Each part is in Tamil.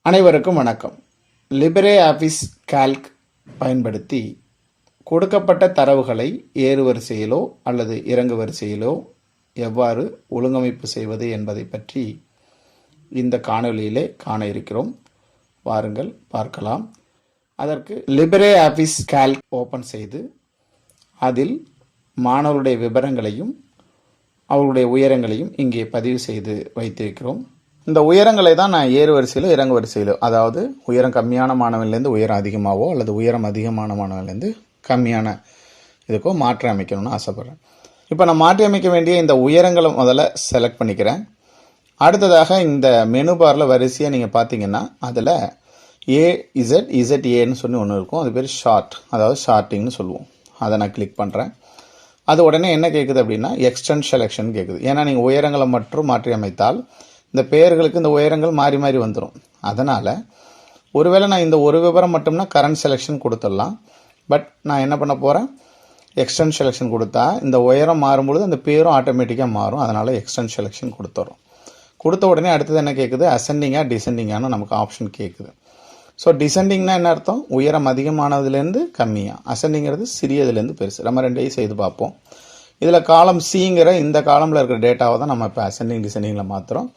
அனைவருக்கும் வணக்கம். லிபரே ஆஃபீஸ் கால்க் பயன்படுத்தி கொடுக்கப்பட்ட தரவுகளை ஏறு வரிசையிலோ அல்லது இறங்கு வரிசையிலோ எவ்வாறு ஒழுங்கமைப்பு செய்வது என்பதை பற்றி இந்த காணொளியிலே காண இருக்கிறோம். வாருங்கள் பார்க்கலாம். அதற்கு லிபரே ஆஃபீஸ் கால்க் ஓப்பன் செய்து அதில் மாணவருடைய விவரங்களையும் அவர்களுடைய உயரங்களையும் இங்கே பதிவு செய்து வைத்திருக்கிறோம். இந்த உயரங்களை தான் நான் ஏறு வரிசையிலோ இறங்கு வரிசையிலோ, அதாவது உயரம் கம்மியான மாணவன்லேருந்து உயரம் அதிகமாகவோ அல்லது உயரம் அதிகமான மாணவன்லேருந்து கம்மியான இதுக்கோ மாற்றி அமைக்கணும்னு ஆசைப்பட்றேன். இப்போ நான் மாற்றி அமைக்க வேண்டிய இந்த உயரங்களை முதல்ல செலக்ட் பண்ணிக்கிறேன். அடுத்ததாக இந்த மெனு பாரில் வரிசையாக நீங்கள் பார்த்தீங்கன்னா அதில் இசட்ஏன்னு சொல்லி ஒன்று இருக்கும். அது பேர் ஷார்ட், அதாவது ஷார்ட்டிங்னு சொல்லுவோம். அதை நான் கிளிக் பண்ணுறேன். அது உடனே என்ன கேட்குது அப்படின்னா எக்ஸ்டெண்ட் செலெக்ஷன் கேட்குது. ஏன்னா நீங்கள் உயரங்களை மட்டும் மாற்றி அமைத்தால் இந்த பெயர்களுக்கு இந்த உயரங்கள் மாறி மாறி வந்துடும். அதனால் ஒருவேளை நான் இந்த ஒரு விவரம் மட்டும்னா கரண்ட் செலெக்ஷன் கொடுத்துடலாம். பட் நான் என்ன பண்ண போகிறேன், எக்ஸ்டெண்ட் செலெக்ஷன் கொடுத்தா இந்த உயரம் மாறும்பொழுது அந்த பேரும் ஆட்டோமேட்டிக்காக மாறும். அதனால் எக்ஸ்டெண்ட் செலெக்ஷன் கொடுத்துட்றோம். கொடுத்த உடனே அடுத்தது என்ன கேட்குது, அசெண்டிங்காக டிசெண்டிங்கானு நமக்கு ஆப்ஷன் கேட்குது. ஸோ டிசெண்டிங்னா என்ன அர்த்தம், உயரம் அதிகமானதுலேருந்து கம்மியாக, அசெண்டிங்கிறது சிறியதுலேருந்து பெருசு. நம்ம ரெண்டையும் செய்து பார்ப்போம். இதில் காலம் சிங்கிற இந்த காலமில் இருக்கிற டேட்டாவை தான் நம்ம இப்போ அசெண்டிங் டிசெண்டிங்கில் மாற்றுறோம்.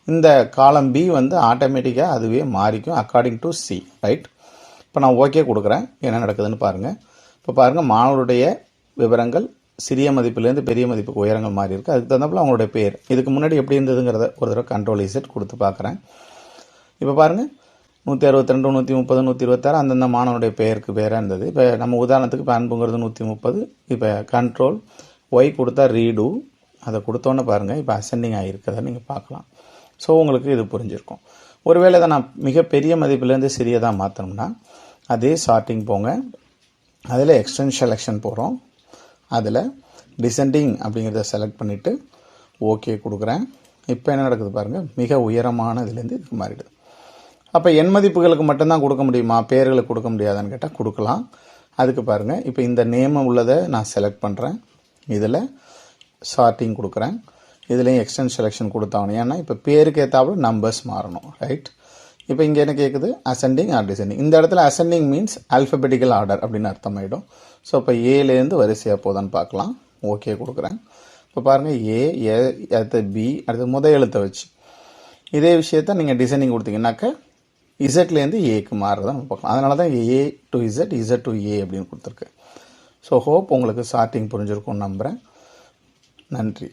இந்த காலம் பி வந்து ஆட்டோமேட்டிக்காக அதுவே மாறிக்கும் அக்கார்டிங் டு சி, ரைட். இப்போ நான் ஓகே கொடுக்குறேன். என்ன நடக்குதுன்னு பாருங்கள். இப்போ பாருங்கள், மாணவருடைய விவரங்கள் சிறிய மதிப்பிலேருந்து பெரிய மதிப்புக்கு உயரங்கள் மாறி இருக்குது. அதுக்கு தகுந்தப்பில் அவங்களுடைய பேர் இதுக்கு முன்னாடி எப்படி இருந்ததுங்கிறத ஒரு தடவை கண்ட்ரோல் இசட் கொடுத்து பார்க்குறேன். இப்போ பாருங்கள், 162, 130, 126 அந்தந்த மாணவனுடைய பெயருக்கு பேராக இருந்தது. இப்போ நம்ம உதாரணத்துக்கு இப்போ அன்புங்கிறது 130. இப்போ கண்ட்ரோல் ஒய் கொடுத்தா ரீடு, அதை கொடுத்தோன்னே பாருங்கள் இப்போ அசெண்டிங் ஆகிருக்கிறத நீங்கள் பார்க்கலாம். ஸோ உங்களுக்கு இது புரிஞ்சிருக்கும். ஒருவேளை இதை நான் மிகப்பெரிய மதிப்பிலேருந்து சிறியதாக மாற்றணும்னா அதே ஷார்ட்டிங் போங்க, அதில் எக்ஸ்டெண்ட் செலெக்ஷன் போகிறோம். அதில் டிசெண்டிங் அப்படிங்கிறத செலக்ட் பண்ணிவிட்டு ஓகே கொடுக்குறேன். இப்போ என்ன நடக்குது பாருங்கள், மிக உயரமான இதுலேருந்து இதுக்கு மாறிடுது. அப்போ எண் மதிப்புகளுக்கு மட்டும்தான் கொடுக்க முடியுமா, பேர்களுக்கு கொடுக்க முடியாதான்னு கேட்டால் கொடுக்கலாம். அதுக்கு பாருங்கள், இப்போ இந்த நேம் உள்ளதை நான் செலக்ட் பண்ணுறேன். இதில் ஷார்ட்டிங் கொடுக்குறேன். இதுலேயும் எக்ஸ்டெண்ட் செலெக்ஷன் கொடுத்தாகணும். ஏன்னா இப்போ பேருக்கு ஏற்றாப்புல நம்பர்ஸ் மாறணும், ரைட். இப்போ இங்கே என்ன கேட்குது, அசெண்டிங் ஆர் டிசெண்டிங். இந்த இடத்துல அசெண்டிங் மீன்ஸ் ஆல்ஃபபெட்டிக்கல் ஆர்டர் அப்படின்னு அர்த்தமாயிடும். ஸோ இப்போ ஏலேருந்து வரிசையாக போதான்னு பார்க்கலாம். ஓகே கொடுக்குறேன். இப்போ பாருங்கள், ஏ அடுத்து பி, அடுத்து முதல் எழுத்தை வச்சு இதே விஷயத்த நீங்கள் டிசைனிங் கொடுத்தீங்கன்னாக்க இசட்லேருந்து ஏக்கு மாறுறதை நம்ம பார்க்கலாம். அதனால தான் A to Z, Z to A அப்படின்னு கொடுத்துருக்கு. ஸோ ஹோப் உங்களுக்கு ஷார்ட்டிங் புரிஞ்சிருக்கும்னு நம்புகிறேன். நன்றி.